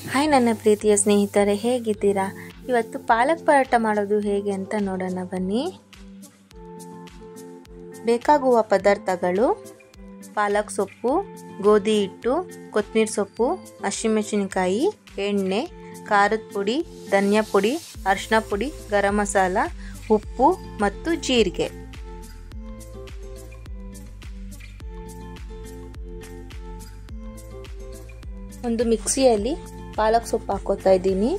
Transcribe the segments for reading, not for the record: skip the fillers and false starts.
Hi ನನ್ನ ಪ್ರೀತಿಯ ಸ್ನೇಹಿತರೆ, ಹೇಗಿದ್ದೀರಾ? ಇವತ್ತು ಪಾಲಕ್ ಪರೋಟ ಮಾಡೋದು ಹೇಗೆ ಅಂತ ನೋಡೋಣ ಬನ್ನಿ. ಬೇಕಾಗುವ ಪದಾರ್ಥಗಳು: ಪಾಲಕ್ ಸೊಪ್ಪು, ಗೋಧಿ ಹಿಟ್ಟು, ಕೊತ್ತಂಬರಿ ಸೊಪ್ಪು, ಹಸಿಮೆಣಸಿನಕಾಯಿ, ಎಣ್ಣೆ, ಖಾರದ ಪುಡಿ, ಧನಿಯಾ ಪುಡಿ, ಅರಿಶಿನ ಪುಡಿ, ಗರಂ ಮಸಾಲ, ಉಪ್ಪು ಮತ್ತು ಜೀರಿಗೆ. ಒಂದು ಮಿಕ್ಸಿಯಲ್ಲಿ ಪಾಲಕ್ ಸೊಪ್ಪು ಹಾಕೋತಾ ಇದ್ದೀನಿ.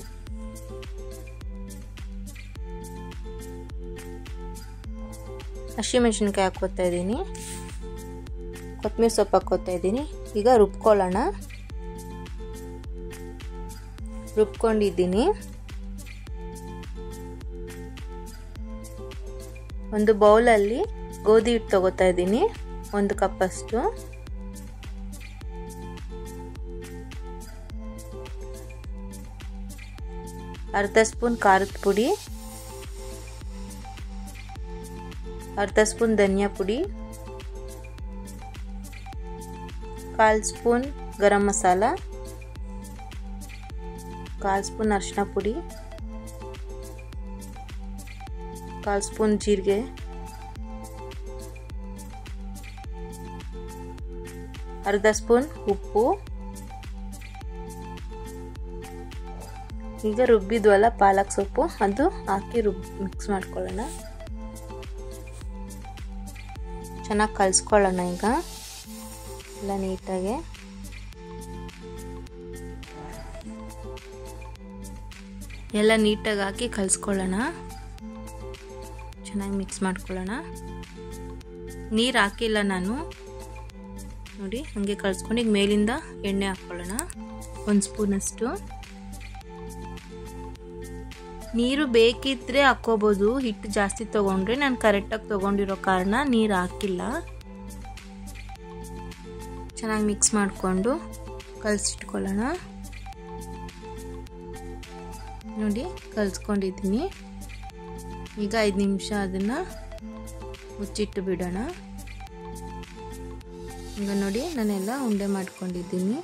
ಹಸಿಮೆಣಸಿನಕಾಯಿ ಹಾಕೋತಾ ಇದ್ದೀನಿ. ಕೊತ್ತಂಬರಿ ಸೊಪ್ಪು ಹಾಕೋತಾ ಇದ್ದೀನಿ. ಈಗ ರುಬ್ಕೊಳ್ಳೋಣ. ರುಬ್ಕೊಂಡಿದ್ದೀನಿ. ಒಂದು ಬೌಲಲ್ಲಿ ಗೋಧಿ ಹಿಟ್ಟು ತಗೋತಾ ಇದ್ದೀನಿ, 1 ಕಪ್ ಅಷ್ಟು. ಅರ್ಧ ಸ್ಪೂನ್ ಖಾರದ ಪುಡಿ, ಅರ್ಧ ಸ್ಪೂನ್ ಧನಿಯಾ ಪುಡಿ, 1/4 ಸ್ಪೂನ್ ಗರಂ ಮಸಾಲ, 1/4 ಸ್ಪೂನ್ ಅರಿಶಿನ ಪುಡಿ, 1/4 ಸ್ಪೂನ್ ಜೀರಿಗೆ, ಅರ್ಧ ಸ್ಪೂನ್ ಉಪ್ಪು. ಈಗ ರುಬ್ಬಿದ್ವಲ್ಲ ಪಾಲಕ್ ಸೊಪ್ಪು, ಅದು ಹಾಕಿ ಮಿಕ್ಸ್ ಮಾಡ್ಕೊಳ್ಳೋಣ. ಚೆನ್ನಾಗಿ ಕಲಿಸ್ಕೊಳ್ಳೋಣ. ಈಗ ಎಲ್ಲ ನೀಟಾಗಿ ಹಾಕಿ ಕಲಿಸ್ಕೊಳ್ಳೋಣ. ಚೆನ್ನಾಗಿ ಮಿಕ್ಸ್ ಮಾಡ್ಕೊಳ್ಳೋಣ. ನೀರು ಹಾಕಿಲ್ಲ ನಾನು, ನೋಡಿ ಹಾಗೆ ಕಲಿಸ್ಕೊಂಡು ಈಗ ಮೇಲಿಂದ ಎಣ್ಣೆ ಹಾಕ್ಕೊಳ್ಳೋಣ, 1 ಸ್ಪೂನ್ ಅಷ್ಟು. ನೀರು ಬೇಕಿದ್ರೆ ಹಾಕೋಬೋದು, ಹಿಟ್ಟು ಜಾಸ್ತಿ ತೊಗೊಂಡ್ರೆ. ನಾನು ಕರೆಕ್ಟಾಗಿ ತೊಗೊಂಡಿರೋ ಕಾರಣ ನೀರು ಹಾಕಿಲ್ಲ. ಚೆನ್ನಾಗಿ ಮಿಕ್ಸ್ ಮಾಡಿಕೊಂಡು ಕಲಸಿಟ್ಕೊಳ್ಳೋಣ. ನೋಡಿ ಕಲಿಸ್ಕೊಂಡಿದ್ದೀನಿ. ಈಗ 5 ನಿಮಿಷ ಅದನ್ನು ಮುಚ್ಚಿಟ್ಟು ಬಿಡೋಣ. ಈಗ ನೋಡಿ ನಾನೆಲ್ಲ ಉಂಡೆ ಮಾಡ್ಕೊಂಡಿದ್ದೀನಿ,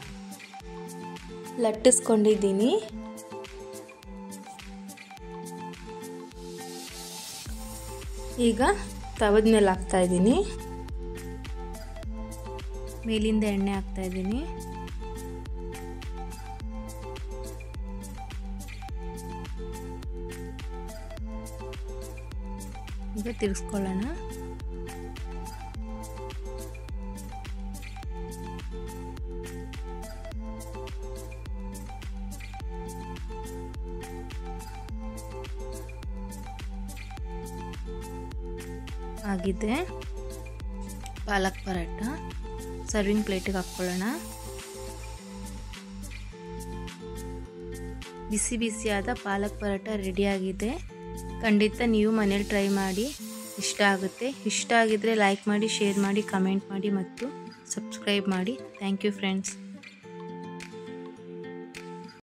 ಲಟ್ಟಿಸ್ಕೊಂಡಿದ್ದೀನಿ. ಈಗ ತವದ ಮೇಲೆ ಹಾಕ್ತಾ ಇದ್ದೀನಿ. ಮೇಲಿಂದ ಎಣ್ಣೆ ಹಾಕ್ತಾ ಇದ್ದೀನಿ. ಈಗ ತಿರ್ಗಿಸ್ಕೊಳ್ಳೋಣ. ಆಗಿದೆ ಪಾಲಕ್ ಪರೋಟ. ಸರ್ವಿಂಗ್ ಪ್ಲೇಟಿಗೆ ಹಾಕ್ಕೊಳ್ಳೋಣ. ಬಿಸಿ ಬಿಸಿಯಾದ ಪಾಲಕ್ ಪರೋಟ ರೆಡಿಯಾಗಿದೆ. ಖಂಡಿತ ನೀವು ಮನೇಲಿ ಟ್ರೈ ಮಾಡಿ, ಇಷ್ಟ ಆಗುತ್ತೆ. ಇಷ್ಟ ಆಗಿದ್ರೆ ಲೈಕ್ ಮಾಡಿ, ಶೇರ್ ಮಾಡಿ, ಕಮೆಂಟ್ ಮಾಡಿ ಮತ್ತು ಸಬ್ಸ್ಕ್ರೈಬ್ ಮಾಡಿ. Thank you friends.